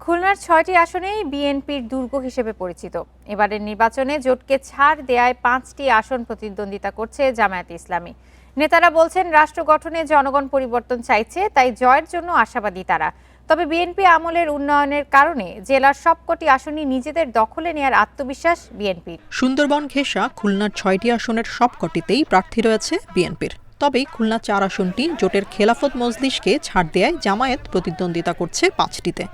খুলনার ৬টি আসনেই বিএনপির দুর্গ হিসেবে পরিচিত। এবারের নির্বাচনে জোটকে ছাড় দেয়ায় ৫টি আসন প্রতিদ্বন্দ্বিতা করছে জামায়াতে ইসলামী। নেতারা বলছেন, রাষ্ট্র গঠনে জনগণ পরিবর্তন চাইছে, তাই জয়ের জন্য আশাবাদী তারা। তবে বিএনপি আমলের উন্নয়নের কারণে জেলার সবকটি আসনই নিজেদের দখলে নেয়ার আত্মবিশ্বাস বিএনপির। সুন্দরবন ঘেঁষা খুলনার ৬টি আসনের সবকটিতেই প্রার্থী রয়েছে বিএনপির। তবে খুলনা ৪ আসনটি জোটের খেলাফত মজলিসকে ছাড় দেয়ায় জামায়াত প্রতিদ্বন্দ্বিতা করছে ৫টিতে।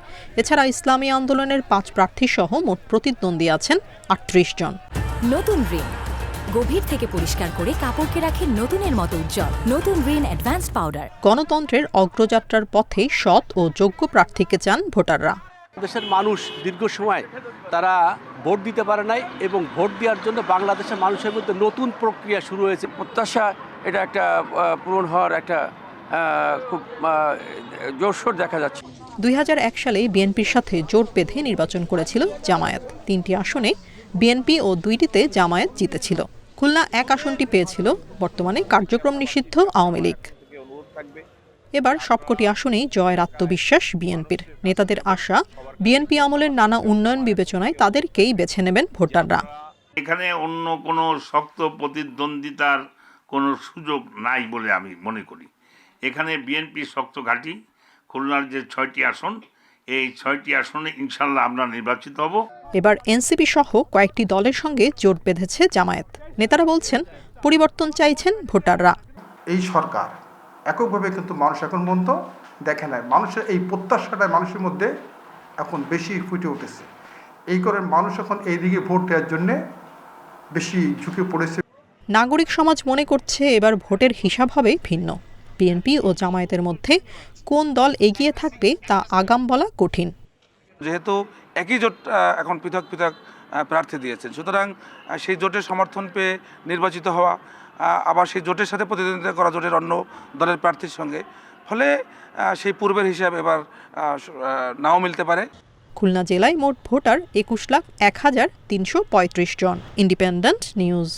এছাড়া ইসলামী আন্দোলনের ৫ প্রার্থী সহ মোট প্রতিদ্বন্দ্বী আছেন ৩৮ জন। নতুন রিন গভীর থেকে পরিষ্কার করে কাপড়কে রাখে নতুনের মতো উজ্জ্বল। নতুন রিন অ্যাডভান্সড পাউডার। গণতন্ত্রের অগ্রযাত্রার পথে সৎ ও যোগ্য প্রার্থীকে চান ভোটাররা। দেশের মানুষ দীর্ঘ সময় তারা ভোট দিতে পারে নাই এবং ভোট দেওয়ার জন্য বাংলাদেশের মানুষের মধ্যে নতুন প্রক্রিয়া শুরু হয়েছে। প্রত্যাশা এটা একটা পূরণ হওয়ার একটা খুব জোরসোর দেখা যাচ্ছে। ২০০১ সালে বিএনপির সাথে জোট বেঁধে নির্বাচন করেছিল জামায়াত। ৩টি আসনে বিএনপি ও ২টিতে জামায়াত জিতেছিল। খুলনা ১ আসনটি পেয়েছিল বর্তমানে কার্যক্রম নিষিদ্ধ আওয়ামী লীগ। এবার সবকটি আসনেই জয়ের আত্মবিশ্বাস বিএনপির। নেতাদের আশা, বিএনপি আমলের নানা উন্নয়ন বিবেচনায় তাদেরকেই বেছে নেবেন ভোটাররা। এখানে অন্য কোনো শক্ত প্রতিদ্বন্দ্বিতার কোনো সুযোগ নাই বলে আমি মনে করি। এখানে বিএনপি শক্ত ঘাঁটি। খুলনার যে ৬টি আসন, এই ৬টি আসনে ইনশাল্লাহ আমরা নির্বাচিত হব। এবার এনসিপি সহ কয়েকটি দলের সঙ্গে জোট বেঁধেছে জামায়াত। নেতারা বলছেন, পরিবর্তন চাইছেন ভোটাররা। এই সরকার এককভাবে কিন্তু মানুষ এখন পর্যন্ত দেখে নাই। মানুষের এই প্রত্যাশাটা মানুষের মধ্যে এখন বেশি ফুটে উঠেছে। এই করে মানুষ এখন এই দিকে ভোট দেওয়ার জন্যে বেশি ঝুঁকে পড়েছে। নাগরিক সমাজ মনে করছে এবার ভোটের হিসাব হবে ভিন্ন। বিএনপি ও জামায়াতের মধ্যে কোন দল এগিয়ে থাকবে তা আগাম বলা কঠিন। যেহেতু একই জোট এখন পৃথক পৃথক প্রার্থী দিয়েছেন, সুতরাং সেই জোটের সমর্থন পেয়ে নির্বাচিত হওয়া, আবার সেই জোটের সাথে প্রতিদ্বন্দ্বিতা করা জোটের অন্য দলের প্রার্থীর সঙ্গে, ফলে সেই পূর্বের হিসাব এবার নাও মিলতে পারে। খুলনা জেলায় মোট ভোটার ২১,০১,৩৩৫ জন। Independent news.